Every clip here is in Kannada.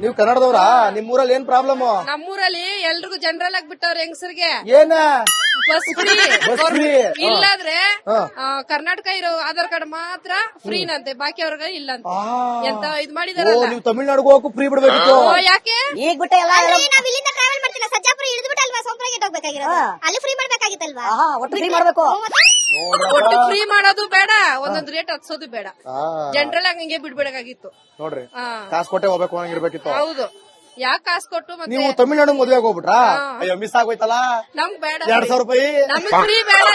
ನೀವು ಕನ್ನಡದವ್ರಾ? ನಿಮ್ಮೂರಲ್ಲಿ ಏನ್ ಪ್ರಾಬ್ಲಮ್? ನಮ್ಮೂರಲ್ಲಿ ಎಲ್ರಿಗೂ ಜನರಲ್ ಆಗಿ ಬಿಟ್ಟವ್ರೆ ಹೆಂಗಸರಿಗೆ ಏನ ಬಸ್ ಫ್ರೀ. Bus free? ಇಲ್ಲಾದ್ರೆ ಕರ್ನಾಟಕ ಇರೋ ಆಧಾರ್ ಕಾರ್ಡ್ ಮಾತ್ರ ಫ್ರೀನಂತೆ, ಬಾಕಿ ಅವ್ರಿಗೆ ಇಲ್ಲಂತೆ. ಎಂತ ಇದ್ ಮಾಡಿದಾರಲ್ಲ. ನೀವು ತಮಿಳ್ನಾಡಿಗೆ ಹೋಗಕ್ಕೂ ಫ್ರೀ ಬಿಡ್ಬೇಕಿತ್ತು. ಯಾಕೆ ಈಗ ಬಿಟ್ಟೆ ಎಲ್ಲ ನಾವ್ ಇಲ್ಲಿಂದ ಟ್ರಾವೆಲ್ ಮಾಡ್ತಿಲ್ಲ, ಸಜ್ಜಾಪುರ ಇಳಿದ್ಬಿಟ್ಟು ಅಲ್ವಾ ಸೋಂಪುರಗೆ ಹೋಗ್ಬೇಕಾಗಿರೋದು, ಅಲ್ಲಿ ಫ್ರೀ ಮಾಡ್ಬೇಕಾಗಿತ್ತಲ್ವಾ? ಒಟ್ಟು ಫ್ರೀ ಮಾಡ್ಬೇಕು. ಒಟ್ಟು ಫ್ರೀ ಮಾಡೋದು ಬೇಡ, ಒಂದೊಂದ್ ರೇಟ್ ಹತ್ಸೋದು ಬೇಡ, ಜನರಲ್ ಆಗಿ ಹಿಂಗೆ ಬಿಡ್ಬೇಕಾಗಿತ್ತು ನೋಡ್ರಿ. ಕಾಸು ಕೊಟ್ಟೆ ಹೋಗ್ಬೇಕು ಅನ್ನಂಗಿರ್ಬೇಕಿತ್ತು. ಹೌದು, ಯಾಕೆ ಕಾಸು ಕೊಟ್ಟು ಮತ್ತೆ ನೀವು ತಮಿಳ್ನಾಡು ಮದುವೆಗೆ ಹೋಗ್ಬಿಟ್ರಾ? ಅಯ್ಯೋ ಮಿಸ್ ಆಗೋಯ್ತಲ್ಲ. ನಮ್ಗ್ ಬೇಡ 2,000 ರೂಪಾಯಿ. ನಮ್ಗೆ ಫ್ರೀ ಬೇಡ,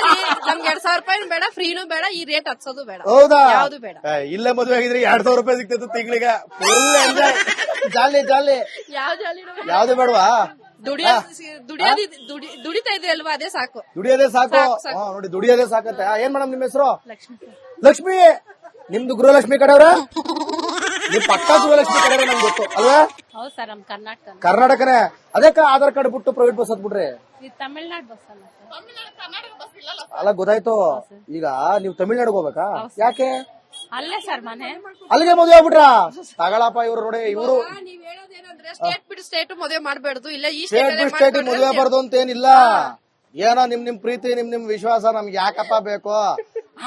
ನಮ್ಗೆ 2,000 ರೂಪಾಯಿ ಬೇಡ, ಫ್ರೀನೂ ಬೇಡ, ಈ ರೇಟ್ ಹತ್ಸೋದು ಬೇಡ. ಹೌದಾ? ಯಾವ್ದು ಬೇಡ. ಇಲ್ಲೇ ಮದುವೆ ಆಗಿದ್ರೆ 2,000 ರೂಪಾಯಿ ಸಿಗ್ತಿತ್ತು ತಿಂಗಳಿಗೆ. ಫುಲ್ ಎಂಜಾಯ್, ಜಾಲಿ ಜಾಲಿ. ಯಾವ್ದು ಬೇಡವಾ? ದುಡಿತಾ ಇದ್ರಿ ಅಲ್ವಾ, ಅದೇ ಸಾಕು. ದುಡಿಯೋದೇ ಸಾಕು. ನೋಡಿ, ದುಡಿಯೋದೇ ಸಾಕತ್ತೆ. ಏನ್ ಮೇಡಮ್ ನಿಮ್ ಹೆಸರು? ಲಕ್ಷ್ಮಿ. ನಿಮ್ದು ಗೃಹಲಕ್ಷ್ಮಿ ಕಡೆಯವ್ರ? ನಿಮ್ ಪಕ್ಕ ಗೃಹಲಕ್ಷ್ಮಿ ಕಡೆ ನಮ್ಗೆ ಗೊತ್ತು ಅಲ್ವಾ? ಹೌದು ಸರ್, ನಮ್ ಕರ್ನಾಟಕನೇ. ಅದಕ್ಕೆ ಆಧಾರ್ ಕಾರ್ಡ್ ಬಿಟ್ಟು ಪ್ರೈವೇಟ್ ಬಸ್ ಹತ್ಬಿಟ್ರಿ. ತಮಿಳ್ನಾಡು ಬಸ್ ಅಲ್ಲ, ಗೊತ್ತಾಯ್ತು. ಈಗ ನೀವು ತಮಿಳ್ನಾಡಿಗೆ ಹೋಗ್ಬೇಕಾ? ಯಾಕೆ? ಅಲ್ಲೇ ಸರ್ ಮನೆ. ಅಲ್ಲಿಗೆ ಮದುವೆ ಆಗ್ಬಿಟ್ರಾ? ತಗಳಪ್ಪ ಇವ್ರು ನೋಡಿ, ಇವ್ರು ನೀವ್ ಹೇಳೋದೇನಂದ್ರೆ ಸ್ಟೇಟ್ ಬಿಟ್ಟು ಸ್ಟೇಟ್ ಮದುವೆ ಮಾಡ್ಬೇಡ್ದು, ಇಲ್ಲ ಈ ಸ್ಟೇಟ್ ಬಿಟ್ಟು ಸ್ಟೇಟ್ ಮದುವೆ ಆಗ್ಬಾರ್ದು ಅಂತ ಏನಿಲ್ಲ. ಏನೋ ನಿಮ್ ಪ್ರೀತಿ, ನಿಮ್ ವಿಶ್ವಾಸ ನಮ್ಗೆ ಯಾಕಪ್ಪ ಬೇಕು.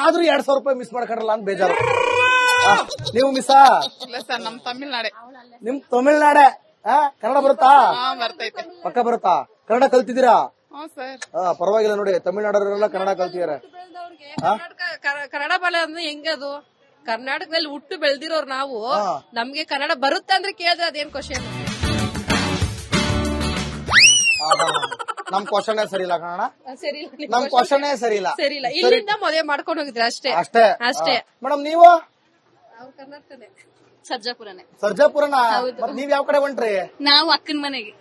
ಆದ್ರೂ 2,000 ರೂಪಾಯಿ ಮಿಸ್ ಮಾಡ್ಕೊಂಡ್ರಲ್ಲ ಅಂತ ಬೇಜಾರು. ನೀವು ಮಿಸ್ಸಾ? ಸರ್, ನಮ್ ತಮಿಳ್ನಾಡೆ. ನಿಮ್ ತಮಿಳ್ನಾಡೆ. ಕನ್ನಡ ಬರುತ್ತಾ? ಬರ್ತೈತೆ. ಪಕ್ಕ ಬರುತ್ತಾ? ಕನ್ನಡ ಕಲ್ತಿದ್ದೀರಾ? ಸರ್, ಪರವಾಗಿಲ್ಲ ನೋಡಿ, ತಮಿಳ್ನಾಡವರೆಲ್ಲ ಕನ್ನಡ ಕಲ್ತಿದ್ದಾರೆ. ಕನ್ನಡ ಬಲೆ ಅಂದ್ರೆ ಹೆಂಗದು? ಕರ್ನಾಟಕದಲ್ಲಿ ಹುಟ್ಟು ಬೆಳೆದಿರೋರು ನಾವು, ನಮ್ಗೆ ಕನ್ನಡ ಬರುತ್ತೆ ಅಂದ್ರೆ ಕೇಳಿದ್ರೆ ಅದೇನ್ ಕ್ವಶನ್? ನಮ್ ಕ್ವಶನ್ ಸರಿ ಇಲ್ಲ ಕನ್ನಡ. ಸರಿ ನಮ್ ಕ್ವಶನ್ ಸರಿ ಇಲ್ಲ. ಸರಿ ಇಲ್ಲ. ಇಲ್ಲಿಂದ ಮದುವೆ ಮಾಡ್ಕೊಂಡು ಹೋಗಿದ್ರೆ ಅಷ್ಟೇ ಅಷ್ಟೇ ಅಷ್ಟೇ. ಮೇಡಮ್ ನೀವು? ಕರ್ನಾಟಕನೇ, ಸರ್ಜಾಪುರನೇ. ಸರ್ಜಾಪುರನ? ನೀವ್ ಯಾವ ಕಡೆ ಹೊಂಟ್ರಿ? ನಾವು ಅಕ್ಕನ ಮನೆಗೆ.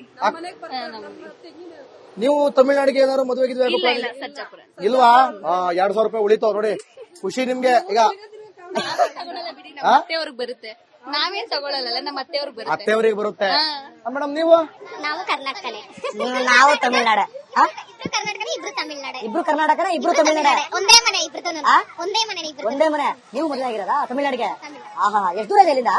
ನೀವು ತಮಿಳ್ನಾಡಿಗೆ ಏನಾದ್ರು ಮದುವೆ ಸರ್ಜಾಪುರ ಇಲ್ವಾ? 2,000 ರೂಪಾಯಿ ಉಳಿತಾವ್ ನೋಡಿ, ಖುಷಿ ನಿಮ್ಗೆ. ಈಗ ಅತ್ತೆಯವ್ರಿಗೆ ಬರುತ್ತೆ, ನಾವೇನ್ ತಗೊಳಲ್ಲ, ನಮ್ಮ ಅತ್ತೆಯವ್ರಿಗೆ ಬರುತ್ತೆ. ಅತ್ತೆಯವ್ರಿಗೆ ಬರುತ್ತೆ. ಮೇಡಮ್ ನೀವು? ನಾವು ಕರ್ನಾಟಕನೇ. ನಾವು ತಮಿಳ್ನಾಡ. ಕರ್ನಾಟಕನೇ, ಇಬ್ರು ತಮಿಳ್ನಾಡೆ. ಇಬ್ರು ಕರ್ನಾಟಕನೇ, ಇಬ್ರು ತಮಿಳ್ನಾಡ. ಒಂದೇ ಮನೆ ಇಬ್ರು. ಒಂದೇ ಮನೆ ಇಬ್ರು. ಒಂದೇ ಮನೆ. ನೀವು ಮದುವೆ ಆಗಿರೋದಾ ತಮಿಳ್ನಾಡಿಗೆ? ಎಷ್ಟು ದೂರ ಇದೆ ಇಲ್ಲಿಂದ?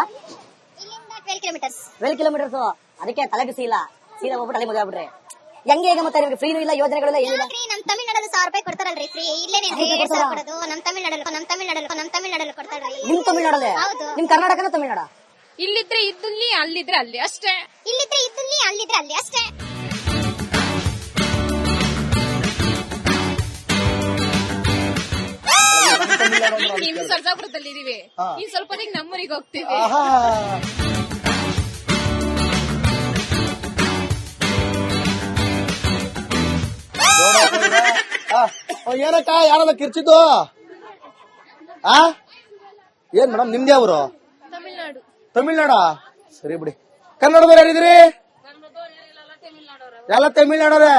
ಇಲ್ಲಿಂದ 12 ಕಿಲೋಮೀಟರ್ಸ್. 12 ಕಿಲೋಮೀಟರ್ಸ್. ಅದಕ್ಕೆ ತಲೆ ಬಿಸಿ ಇಲ್ಲ, ಸೀದಾ ಹೋಗ್ಬಿಟ್ಟು ಅಲ್ಲಿ ಮದುವೆ ಆಗ್ಬಿಟ್ರಿ. ಹೆಂಗೆ ಈಗ ಮತ್ತೆ ನಿಮ್ಗೆ ಫ್ರೀನೂ ಇಲ್ಲ, ಯೋಜನೆಗಳೆಲ್ಲ ಏನಿಲ್ಲ? ನಮ್ ತಮಿಳ್ನಾಡಲ್ಲಿ 1,000 ರೂಪಾಯಿ ಕೊಡ್ತಾರಲ್ರಿ ಫ್ರೀ. ಇಲ್ಲೇನೆ 1,000 ಕೊಡೋದು. ನಮ್ ತಮಿಳ್ನಾಡಲ್ಲಿ ಕೊಡ್ತಾರ್ರಿ. ನಿಮ್ ತಮಿಳ್ನಾಡಲ್ಲೇ? ನಿಮ್ ಕರ್ನಾಟಕನ ತಮಿಳ್ನಾಡ? ಇಲ್ಲಿದ್ರೆ ಇದ್ದಲ್ಲಿ, ಅಲ್ಲಿದ್ರೆ ಅಲ್ಲಿ ಅಷ್ಟೇ. ಇಲ್ಲಿದ್ರೆ ಇದ್ದಲ್ಲಿ, ಅಲ್ಲಿದ್ರೆ ಅಲ್ಲಿ ಅಷ್ಟೇ. ಇನ್ನು ಸರ್ಜಾಪುರದಲ್ಲಿ ಇದೀವಿ, ಇನ್ ಸ್ವಲ್ಪ ನಮ್ಮೂರಿಗೆ ಹೋಗ್ತೀವಿ. ಏನಕ್ಕ ಯಾರಲ್ಲ ಕಿರ್ಚಿದ್ದು? ಏನ್ ಮೇಡಮ್ ನಿಮ್ದೇ ಅವರು? ತಮಿಳ್ನಾಡು. ತಮಿಳ್ನಾಡ? ಸರಿ ಬಿಡಿ. ಕನ್ನಡದವ್ರು ಯಾರಿದ್ರಿ? ಎಲ್ಲ ತಮಿಳ್ನಾಡವ್ರೆ.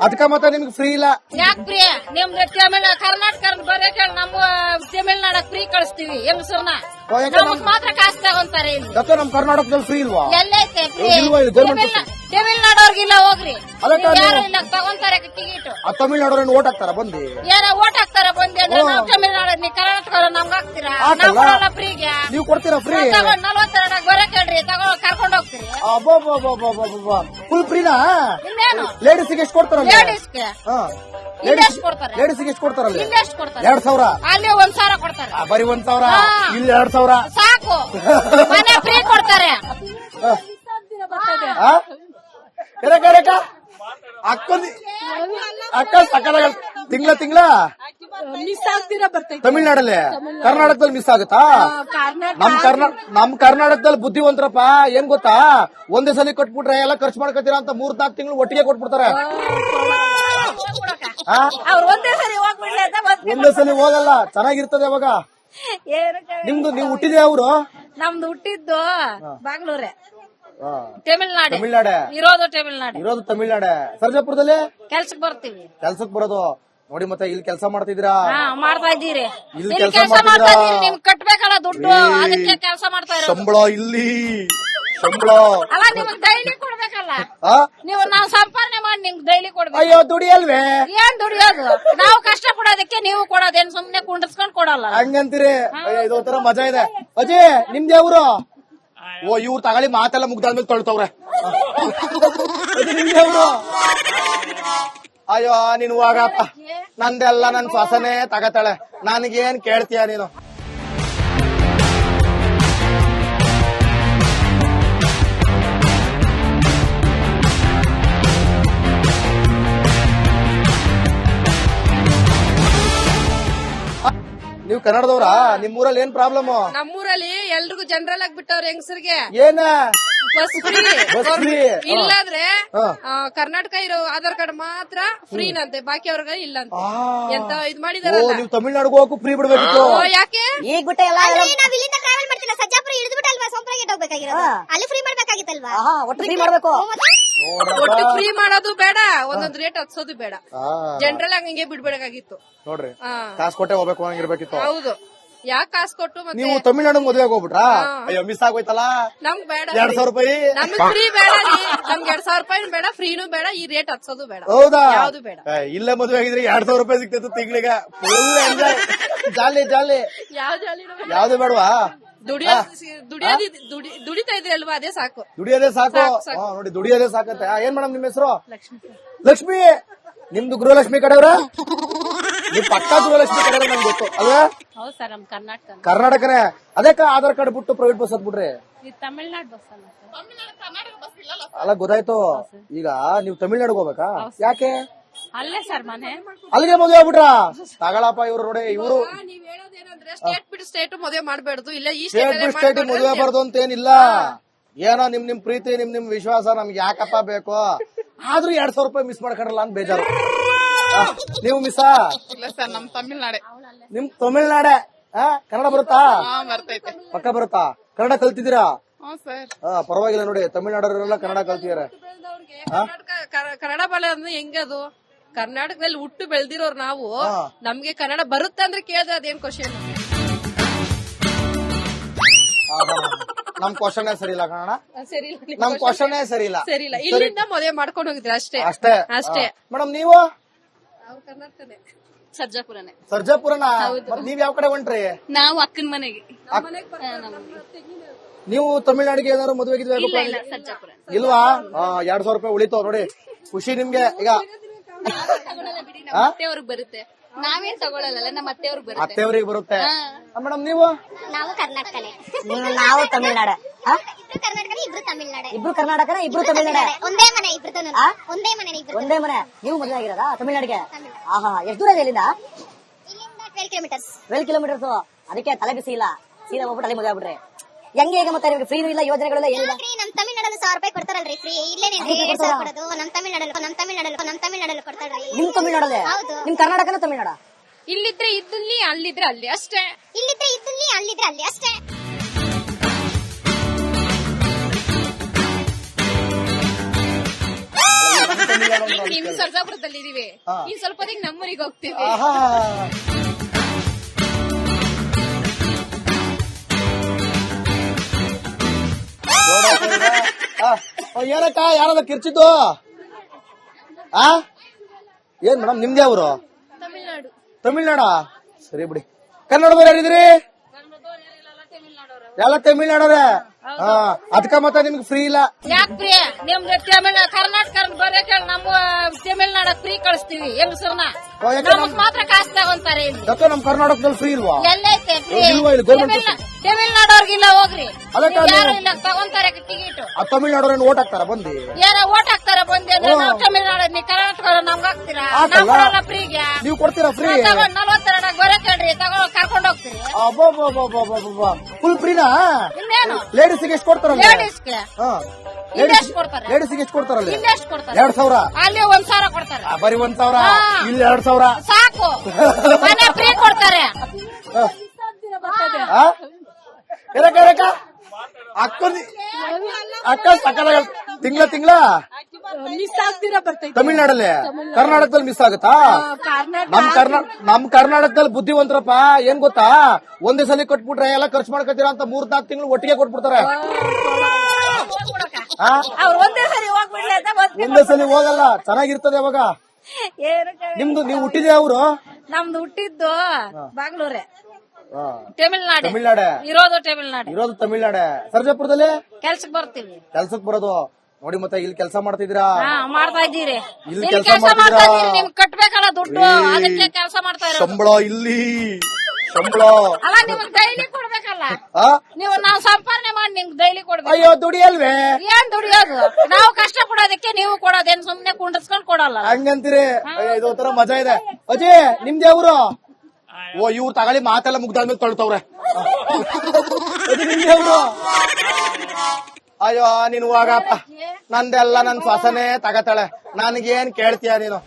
ಅದಕ್ಕ ಮತ್ತೆ ನಿಮ್ಗೆ ಫ್ರೀ ಇಲ್ಲ. ಯಾಕೆ ಫ್ರೀ? ನಿಮ್ದು ಕರ್ನಾಟಕ ಬರೋಕೆ ನಮ್ಮ ತಮಿಳ್ನಾಡಕ್ ಫ್ರೀ ಕಳಿಸ್ತೀವಿ ಹೆಂಗಸರ್ನ, ಮಾತ್ರ ಕಾಸು ತಗೊಂತಾರೆ. ನಮ್ ಕರ್ನಾಟಕದಲ್ಲಿ ಫ್ರೀ ಇಲ್ವಾ? ಎಲ್ಲೈತೆ ಫ್ರೀ? ತಮಿಳ್ನಾಡವ್ರಿಗಿಲ್ಲ ಹೋಗ್ರಿ, ಯಾರು ಇಲ್ಲ ತಗೊಂತಾರೆ ಟಿಕೆಟ್. ತಮಿಳ್ನಾಡವ್ರನ್ನ ಓಟ್ ಹಾಕ್ತಾರ ಬಂದಿ? ಏನೋ ಓಟ್ ಹಾಕ್ತಾರ ಬಂದಿ ಅಂದ್ರೆ ನಾವು ತಮಿಳ್ನಾಡು ಕರ್ನಾಟಕ ನಮ್ಗೆ ಹಾಕ್ತೀರಾ? ನಾವು ಕೊಡಲ್ಲ ಫ್ರೀಗೆ. ನೀವು ಕೊಡ್ತೀರಾ ಫ್ರೀ? 42 ಬರಕ್ ಹೇಳ್ರಿ, ಕರ್ಕೊಂಡು ಹೋಗ್ತೀರಿ. ಫುಲ್ ಫ್ರೀನಾ? ಇನ್ನೇನು ಲೇಡೀಸ್ಗೆ ಎಷ್ಟು ಕೊಡ್ತಾರಲ್ಲ? ಲೇಡೀಸ್ಗೆ ಕೊಡ್ತಾರೆ. ಲೇಡೀಸ್ಗೆ ಎಷ್ಟು ಕೊಡ್ತಾರಲ್ಲ? ಇಲ್ಲಿ ಎಷ್ಟು ಕೊಡ್ತಾರೆ? 2,000. ಅಲ್ಲಿ 1,000 ಕೊಡ್ತಾರೆ. ಬರೀ 1,000, ಇಲ್ಲಿ 2,000 ಸಾಕು. ಮನೆ ಫ್ರೀ ಕೊಡ್ತಾರೆ. ಅಕ್ಕ ಸಕ್ಕದಾಗ ತಿಂಗಳ ಮಿಸ್ ಆಗ್ತೀರಾ ಬರ್ತೈತೆ. ತಮಿಳ್ನಾಡಲ್ಲಿ ಕರ್ನಾಟಕದಲ್ಲಿ ಮಿಸ್ ಆಗುತ್ತಾ? ನಮ್ ಕರ್ನಾಟಕದಲ್ಲಿ ಬುದ್ಧಿವಂತರಪ್ಪ. ಏನ್ ಗೊತ್ತಾ, ಒಂದೇ ಸಲ ಕೊಟ್ಬಿಟ್ರೆ ಎಲ್ಲ ಖರ್ಚು ಮಾಡ್ಕೊತೀರಾ ಅಂತ 3-4 ತಿಂಗಳು ಒಟ್ಟಿಗೆ ಕೊಟ್ಬಿಡ್ತಾರೆ. ಒಂದೇ ಸಲ ಹೋಗಲ್ಲ, ಚೆನ್ನಾಗಿರ್ತದೆ ಅವಾಗ. ನಿಮ್ದು ನೀವು ಹುಟ್ಟಿದೆ ಅವರು? ನಮ್ದು ಹುಟ್ಟಿದ್ದು ಬಾಗ್ಲೂರೇ, ತಮಿಳ್ನಾಡೆ. ಇರೋದು ತಮಿಳ್ನಾಡೆ. ಸರ್ಜಾಪುರದಲ್ಲಿ ಕೆಲ್ಸಕ್ ಬರ್ತೀವಿ. ಕೆಲ್ಸಕ್ ಬರೋದು ನೋಡಿ. ಮತ್ತೆ ಇಲ್ಲಿ ಕೆಲಸ ಮಾಡ್ತಿದ್ದೀರಾ? ಮಾಡ್ತಾ ಇದ್ದೀರಿ. ಇಲ್ಲಿ ಕೆಲಸ ಮಾಡ್ತಾ ಇದ್ದೀರಿ, ನಿಮ್ಗೆ ಕಟ್ಬೇಕಲ್ಲ ದುಡ್ಡು, ಅದಕ್ಕೆ ಕೆಲಸ ಮಾಡ್ತಾ ಇರೋದು. ಸಂಬಳ ಇಲ್ಲಿ ಸಂಬಳ ಅಲ್ಲ, ನಿಮ್ಗೆ ಡೈಲಿ ಕೊಡ್ಬೇಕಲ್ಲ. ನೀವು ನಾವು ಸಂಪಾದನೆ ಮಾಡಿ ನಿಮ್ಗೆ ಡೈಲಿ ಕೊಡ್ಬೇಕು. ಅಯ್ಯೋ ದುಡಿಯಲ್ವೇ? ಏನ್ ದುಡಿಯೋದು? ನಾವು ಕಷ್ಟ ಪಡೋದಕ್ಕೆ ನೀವು ಕೊಡೋದೇನ್ ಸುಮ್ನೆ ಕುಂಡಿಸ್ಕೊಂಡ್ ಕೊಡಲ್ಲ. ಹಂಗಂತೀರಿ? ಇದೊಂಥರ ಮಜಾ ಇದೆ. ಅಜಯ್ ನಿಮ್ದು ಯಾವ್ರು? ಓ ಇವ್ರು ತಗೊಳ್ಳಿ ಮಾತೆಲ್ಲ ಮುಗ್ದಾದ್ಮೇಲೆ ತೊಳ್ತವ್ರೆ. ಅಯ್ಯೋ ನೀನು ಹೋಗಪ್ಪ, ನಂದೆಲ್ಲ ನನ್ ಶ್ವಾಸನೇ ತಗತಾಳೆ, ನನಗೇನ್ ಕೇಳ್ತೀಯ ನೀನು? ನೀವು ಕನ್ನಡದವ್ರಾ? ನಿಮ್ಮೂರಲ್ಲಿ ಏನ್ ಪ್ರಾಬ್ಲಮ್? ನಮ್ಮೂರಲ್ಲಿ ಎಲ್ರಿಗೂ ಜನರಲ್ ಆಗಿ ಬಿಟ್ಟವ್ರ ಹೆಂಗಸರಿಗೆ ಏನ ಬಸ್ ಫ್ರೀ. Bus free? ಇಲ್ಲಾದ್ರೆ ಕರ್ನಾಟಕ ಇರೋ ಆಧಾರ್ ಕಾರ್ಡ್ ಮಾತ್ರ ಫ್ರೀನಂತೆ, ಬಾಕಿ ಅವ್ರಿಗೆ ಇಲ್ಲಂತೆ. ಎಂತ ಇದ್ ಮಾಡಿದಾರಲ್ಲ. ನೀವು ತಮಿಳ್ನಾಡಿಗೆ ಹೋಗಕ್ಕೂ ಫ್ರೀ ಬಿಡ್ಬೇಕಿತ್ತು. ಯಾಕೆ ಈಗ ಬಿಟ್ಟೆ ಎಲ್ಲ ನಾವ್ ಇಲ್ಲಿಂದ ಟ್ರಾವೆಲ್ ಮಾಡ್ತಿಲ್ಲ, ಸಜ್ಜಾಪುರ ಇಳಿದ್ಬಿಟ್ಟು ಅಲ್ವಾ ಸೋಂಪುರಗೆ ಹೋಗ್ಬೇಕಾಗಿರೋದು, ಅಲ್ಲಿ ಫ್ರೀ ಮಾಡ್ಬೇಕಾಗಿತ್ತಲ್ವಾ? ಒಟ್ಟು ಫ್ರೀ ಮಾಡ್ಬೇಕು. ಒಟ್ಟು ಫ್ರೀ ಮಾಡೋದು ಬೇಡ, ಒಂದೊಂದ್ ರೇಟ್ ಹತ್ಸೋದು ಬೇಡ, ಜನರಲ್ ಹಂಗೆ ಬಿಡ್ಬೇಕಾಗಿತ್ತು. ನೋಡ್ರಿ, ಕಾಸು ಕೊಟ್ಟೆ ಹೋಗ್ಬೇಕು ಹಂಗಿರ್ಬೇಕಿತ್ತು. ಹೌದು, ಯಾಕೆ ಕಾಸು ಕೊಟ್ಟು ಮತ್ತೆ ನೀವು ತಮಿಳ್ನಾಡು ಮದುವೆಗೆ ಹೋಗ್ಬಿಟ್ರಾ? ಅಯ್ಯೋ ಮಿಸ್ ಆಗೋಯ್ತಲ್ಲ. ನಮ್ಗ್ ಬೇಡ, 2,000 ರೂಪಾಯಿ ನಮ್ಗ್ ಫ್ರೀ ಬೇಡ, ನಮ್ಗೆ 2,000 ರೂಪಾಯಿ ಬೇಡ, ಫ್ರೀನೂ ಬೇಡ, ಈ ರೇಟ್ ಹತ್ಸೋದು ಬೇಡ. ಹೌದಾ? ಯಾವ್ದು ಬೇಡ. ಇಲ್ಲೇ ಮದುವೆ ಆಗಿದ್ರೆ 2,000 ರೂಪಾಯಿ ಸಿಗ್ತಿತ್ತು ತಿಂಗಳಿಗೆ. ಫುಲ್ ಎಂಜಾಯ್, ಜಾಲಿ ಜಾಲಿ. ಯಾವ್ದು ಬೇಡವಾ? ದುಡಿತಾ ಇದ್ರಿ ಅಲ್ವಾ, ಅದೇ ಸಾಕು. ದುಡಿಯೋದೇ ಸಾಕು. ನೋಡಿ, ದುಡಿಯೋದೇ ಸಾಕಂತೆ. ಏನ್ ಮೇಡಮ್ ನಿಮ್ ಹೆಸರು? ಲಕ್ಷ್ಮಿ. ನಿಮ್ದು ಗೃಹಲಕ್ಷ್ಮಿ ಕಡೆಯವ್ರ? ನಿಮ್ ಪಕ್ಕ ಗೃಹಲಕ್ಷ್ಮಿ ಕಡೆ ನಮ್ಗೆ ಗೊತ್ತು ಅಲ್ವಾ? ಹೌದು ಸರ್, ನಮ್ ಕರ್ನಾಟಕ. ಕರ್ನಾಟಕನೇ. ಅದಕ್ಕ ಆಧಾರ್ ಕಾರ್ಡ್ ಬಿಟ್ಟು ಪ್ರೈವೇಟ್ ಬಸ್ ಹತ್ಬಿಟ್ರಿ? ತಮಿಳ್ನಾಡು ಬಸ್ ಅಲ್ಲ ಅಲ್ಲ ಗೊತ್ತಾಯ್ತು. ಈಗ ನೀವು ತಮಿಳ್ನಾಡಿಗೆ ಹೋಗ್ಬೇಕಾ? ಯಾಕೆ? ಅಲ್ಲೇ ಸರ್ ಮನೆ. ಅಲ್ಲಿಗೆ ಮದುವೆ ಆಗ್ಬಿಟ್ರಾ? ತಗಳಪ್ಪ ಇವ್ರು ನೋಡಿ, ಇವ್ರು ನೀವ್ ಹೇಳೋದೇನಂದ್ರೆ ಸ್ಟೇಟ್ ಬಿಟ್ಟು ಸ್ಟೇಟ್ ಮದುವೆ ಮಾಡ್ಬಾರ್ದು, ಇಲ್ಲ ಈ ಸ್ಟೇಟ್ ಬಿಟ್ಟು ಸ್ಟೇಟ್ ಮದುವೆ ಆಗ್ಬಾರ್ದು ಅಂತ ಏನಿಲ್ಲ. ಏನೋ ನಿಮ್ ಪ್ರೀತಿ, ನಿಮ್ ವಿಶ್ವಾಸ ನಮ್ಗೆ ಯಾಕಪ್ಪ ಬೇಕು? ಆದ್ರೂ 2,000 ರೂಪಾಯಿ ಮಿಸ್ ಮಾಡ್ಕೊಂಡ್ರಲ್ಲ ಅಂತ ಬೇಜಾರು. ನೀವು ಮಿಸ್ಸಾ? ಇಲ್ಲ ಸರ್, ನಮ್ ತಮಿಳ್ನಾಡೆ. ನಿಮ್ ತಮಿಳ್ನಾಡೆ. ಕನ್ನಡ ಬರುತ್ತಾ? ಬರ್ತೈತೆ. ಪಕ್ಕ ಬರುತ್ತಾ? ಕನ್ನಡ ಕಲ್ತಿದ್ದೀರಾ? ಹ್ಞೂ ಸರ್. ಪರವಾಗಿಲ್ಲ ನೋಡಿ, ತಮಿಳ್ನಾಡವರೆಲ್ಲ ಕನ್ನಡ ಕಲ್ತಿದ್ದಾರೆ. ಕನ್ನಡ ಬಲ ಅಂದ್ರೆ ಹೆಂಗದು? ಕರ್ನಾಟಕದಲ್ಲಿ ಹುಟ್ಟು ಬೆಳ್ದಿರೋರು ನಾವು, ನಮ್ಗೆ ಕನ್ನಡ ಬರುತ್ತೆ ಅಂದ್ರೆ ಕೇಳಿದ್ರೆ ಅದೇನ್ ಕ್ವಶನ್? ನಮ್ ಕ್ವಶನ್ ಸರಿ ಇಲ್ಲ ಕನ್ನಡ. ಸರಿ, ನಮ್ ಕ್ವಶನ್ ಸರಿ ಇಲ್ಲ. ಸರಿ ಇಲ್ಲ. ಇಲ್ಲಿಂದ ಮದುವೆ ಮಾಡ್ಕೊಂಡು ಹೋಗಿದ್ರೆ ಅಷ್ಟೇ ಅಷ್ಟೇ ಅಷ್ಟೇ. ಮೇಡಮ್ ನೀವು? ಕರ್ನಾಟಕನೇ, ಸರ್ಜಾಪುರನೇ. ಸರ್ಜಾಪುರನ? ಮತ್ ನೀವ್ ಯಾವ ಕಡೆ ಹೊಂಟ್ರಿ? ನಾವು ಅಕ್ಕನ ಮನೆಗೆ. ನೀವು ತಮಿಳ್ನಾಡಿಗೆ ಏನಾದ್ರು ಮದುವೆ ಸರ್ಜಾಪುರ ಇಲ್ವಾ? 2,000 ರೂಪಾಯಿ ಉಳಿತು ನೋಡಿ, ಖುಷಿ ನಿಮ್ಗೆ. ಈಗ ಅತ್ತೆಯವ್ರಿಗೆ ಬರುತ್ತೆ, ನಾವೇನ್ ತಗೊಳಲ್ಲ, ನಮ್ಮ ಅತ್ತೆಯವ್ರಿಗೆ ಬರುತ್ತೆ. ಅತ್ತೆಯವ್ರಿಗೆ ಬರುತ್ತೆ. ಮೇಡಮ್ ನೀವು? ನಾವು ಕರ್ನಾಟಕನೇ. ನಾವು ತಮಿಳ್ನಾಡು. ಇಬ್ರು ಕರ್ನಾಟಕನೇ, ಇಬ್ರು ತಮಿಳ್ನಾಡೆ. ಇಬ್ರು ಕರ್ನಾಟಕನ, ಇಬ್ರು ತಮಿಳ್ನಾಡು. ಒಂದೇ ಮನೆ ಇಬ್ರು, ಒಂದೇ ಮನೆ ಇಬ್ರು. ಒಂದೇ ಮನೆ. ನೀವು ಮದುವೆ ಆಗಿರೋದಾ ತಮಿಳ್ನಾಡಿಗೆ? ಆಹಾ, ಎಷ್ಟು ದೂರ ಇದೆ ಇಲ್ಲಿಂದ? ಇಲ್ಲಿಂದ 12 ಕಿಲೋಮೀಟರ್ಸ್. 12 ಕಿಲೋಮೀಟರ್ಸ್. ಅದಕ್ಕೆ ತಲೆ ಬಿಸಿ ಇಲ್ಲ, ಸೀದಾ ಹೋಗ್ಬಿಟ್ಟು ಅಲ್ಲಿ ಮದುವೆ ಆಗ್ಬಿಟ್ರಿ. ಹೆಂಗೆ ಈಗ ಮತ್ತೆ ನಿಮ್ಗೆ ಫ್ರೀನೂ ಇಲ್ಲ, ಯೋಜನೆಗಳೆಲ್ಲ ಏನಿಲ್ಲ? ಫ್ರೀ ನಮ್ ತಮಿಳ್ನಾಡಲ್ಲಿ 1,000 ರೂಪಾಯಿ ಕೊಡ್ತಾರಲ್ರಿ ಫ್ರೀ. ಇಲ್ಲೇನೆ 2,000 ಕೊಡೋದು, ನಮ್ ತಮಿಳ್ನಾಡಲ್ಲಿ ಕೊಡ್ತಾರ್ರಿ. ನಿಮ್ ತಮಿಳ್ನಾಡಲ್ಲೇ? ಹೌದು. ನಿಮ್ ಕರ್ನಾಟಕನ ತಮಿಳ್ನಾಡ? ಇಲ್ಲಿದ್ರೆ ಇದ್ದಲ್ಲಿ, ಅಲ್ಲಿದ್ರೆ ಅಲ್ಲಿ ಅಷ್ಟೇ. ಇಲ್ಲಿದ್ರೆ ಇದ್ದಲ್ಲಿ, ಅಲ್ಲಿದ್ರೆ ಅಲ್ಲಿ ಅಷ್ಟೇ. ನಿಮ್ ಸರ್ಜಾಪುರದಲ್ಲಿ ಇದೀವಿ, ಇನ್ ಸ್ವಲ್ಪ ಹೊತ್ತಿಗೆ ನಮ್ಮೂರಿಗೆ ಹೋಗ್ತೀವಿ. ಏನಕ್ಕ ಯಾರದ ಕಿರ್ಚಿದ್ದು? ಏನ್ ಮೇಡಮ್ ನಿಮ್ದೇ ಅವರು? ತಮಿಳ್ನಾಡು. ತಮಿಳ್ನಾಡ? ಸರಿ ಬಿಡಿ. ಕನ್ನಡದವ್ರು ಯಾರಿದ್ರಿ? ಎಲ್ಲ ತಮಿಳ್ನಾಡವ್ರೆ. ಅದಕ್ಕ ಮತ್ತೆ ನಿಮ್ಗೆ ಫ್ರೀ ಇಲ್ಲ. ಯಾಕೆ ಫ್ರೀ? ನಿಮ್ಗೆ ಕರ್ನಾಟಕ ಬರೋಕೆ ನಮ್ಮ ತಮಿಳ್ನಾಡಕ್ ಫ್ರೀ ಕಳಿಸ್ತೀವಿ ಹೆಂಗಸರ್ನ, ನಮಗ್ ಮಾತ್ರ ಕಾಸು ತಗೊಂತಾರೆ. ಯಾಕೆ ನಮ್ ಕರ್ನಾಟಕದಲ್ಲಿ ಫ್ರೀ ಇಲ್ವಾ? ಎಲ್ಲೈತೆ ಫ್ರೀ? ಇಲ್ವಾ? ಇಲ್ಲಿ ಗೌರ್ಮೆಂಟ್ ತಮಿಳ್ನಾಡವ್ರಿಗಿಲ್ಲ, ಹೋಗ್ರಿ. ಅದಕ್ಕೆ ಯಾರು ಇಲ್ಲ ತಗೊಂತಾರೆ ಟಿಕೆಟ್. ತಮಿಳ್ನಾಡವ್ರೇನು ಓಟ್ ಹಾಕ್ತಾರ ಬಂದು? ಯಾರ ಓಟ್ ಹಾಕ್ತಾರ ಬಂದೆ? ನಾವು ತಮಿಳ್ನಾಡು, ನೀವು ಕರ್ನಾಟಕ ನಮ್ಗೆ ಹಾಕ್ತೀರಾ? ನಾವು ಕೊಡಲ್ಲ ಫ್ರೀಗೆ. ನೀವು ಕೊಡ್ತೀರಾ ಫ್ರೀ? 42 ಬರೋಕೇಳ್ರಿ, ತಗೊಂಡ್ ಕರ್ಕೊಂಡ್ ಹೋಗ್ತೀರಿ. ಫುಲ್ ಫ್ರೀನಾ? ಇನ್ನೇನು ಲೇಡೀಸ್ಗೆ ಎಷ್ಟು ಕೊಡ್ತಾರಲ್ಲ? ಲೇಡೀಸ್ಗೆ ಇನ್ನೆಷ್ಟು ಕೊಡ್ತಾರೆ? ಲೇಡೀಸ್ಗೆ ಎಷ್ಟು ಕೊಡ್ತಾರಲ್ಲ? ಇನ್ನೆಷ್ಟು ಕೊಡ್ತಾರೆ? 2,000. ಅಲ್ಲಿ 1,000 ಕೊಡ್ತಾರೆ. ಬರೀ 1,000, ಇಲ್ಲಿ 2,000 ಸಾಕು. ಮನೆ ಫ್ರೀ ಕೊಡ್ತಾರೆ. ಅಕ್ಕ ಸಕಲ ತಿಂಗಳ ಮಿಸ್ ಆಗ್ತೀರಾ ಬರ್ತೈತೆ. ತಮಿಳ್ನಾಡಲ್ಲಿ? ಕರ್ನಾಟಕದಲ್ಲಿ ಮಿಸ್ ಆಗುತ್ತಾ? ನಮ್ ಕರ್ನಾಟಕದಲ್ಲಿ ಬುದ್ಧಿವಂತರಪ್ಪ. ಏನ್ ಗೊತ್ತಾ, ಒಂದೇ ಸಲ ಕೊಟ್ಬಿಟ್ರೆ ಎಲ್ಲ ಖರ್ಚು ಮಾಡ್ಕೊತೀರಾ ಅಂತ 3-4 ತಿಂಗಳು ಒಟ್ಟಿಗೆ ಕೊಟ್ಬಿಡ್ತಾರೆ. ಅವ್ರು ಒಂದೇ ಸರಿ ಹೋಗ್ಬಿಡ್ಲಿ ಅಂತ ಒಂದೇ ಸಲ ಹೋಗಲ್ಲ, ಚೆನ್ನಾಗಿರ್ತದೆ ಅವಾಗ. ನಿಮ್ದು ನೀವು ಹುಟ್ಟಿದ್ಯಾ ಅವರು? ನಮ್ದು ಹುಟ್ಟಿದ್ದು ಬಾಗ್ಲೂರೇ. ತಮಿಳ್ನಾಡು ತಮಿಳ್ನಾಡೆ ಇರೋದು ತಮಿಳ್ನಾಡು ಇರೋದು ತಮಿಳ್ನಾಡೆ. ಸರ್ಜಾಪುರದಲ್ಲಿ ಕೆಲ್ಸಕ್ ಬರ್ತೀವಿ. ಕೆಲ್ಸಕ್ ಬರೋದು ನೋಡಿ. ಮತ್ತೆ ಇಲ್ಲಿ ಕೆಲಸ ಮಾಡ್ತಿದ್ದೀರಾ? ಮಾಡ್ತಾ ಇದ್ದೀರಿ. ಇಲ್ಲಿ ಇಲ್ಲಿ ಕೆಲ್ಸ ಕೆಲಸ ಮಾಡ್ತಾ ಮಾಡ್ತಿದ್ದೀರಾ? ಇದ್ದೀರಿ. ನಿಮ್ಗೆ ಕಟ್ಬೇಕಲ್ಲ ದುಡ್ಡು, ಅದಕ್ಕೆ ಕೆಲಸ ಮಾಡ್ತಾ ಇರೋದು. ಸಂಬಳ ಇಲ್ಲಿ ಸಂಬಳ ಅಲ್ಲ ನಿಮ್ಗೆ ಡೈಲಿ ಕೊಡ್ಬೇಕಲ್ಲ. ಆ? ನೀವು ನಾವು ಸಂಪಾದನೆ ಮಾಡಿ ನಿಮ್ಗೆ ಡೈಲಿ ಕೊಡ್ಬೇಕು. ಅಯ್ಯೋ ದುಡಿಯಲ್ವೇ? ಏನ್ ದುಡಿಯೋದು? ನಾವು ಕಷ್ಟ ಪಡೋದಕ್ಕೆ ನೀವು ಕೊಡೋದೇನ್ ಸುಮ್ನೆ ಕುಂಡಿಸ್ಕೊಂಡ್ ಕೊಡಲ್ಲ. ಹಂಗಂತೀರಿ? ಅಯ್ಯೋ, ಇದು ಒಂಥರ ಮಜಾ ಇದೆ. ಅಜ್ಜಿ ನಿಮ್ದೇ ಊರು? ಓ ಇವ್ರು ತಗೊಳ್ಳಿ ಮಾತೆಲ್ಲ ಮುಗ್ದಾದ್ಮೇಲೆ ತೊಳ್ತವ್ರೆ. ಅಜ್ಜಿ ನಿಮ್ದೇ ಊರು? ಅಯ್ಯೋ ನೀನು ಹೋಗಪ್ಪ, ನಂದೆಲ್ಲ ನನ್ ಶ್ವಾಸನೇ ತಗತಾಳೆ, ನನಗೇನ್ ಕೇಳ್ತೀಯ ನೀನು?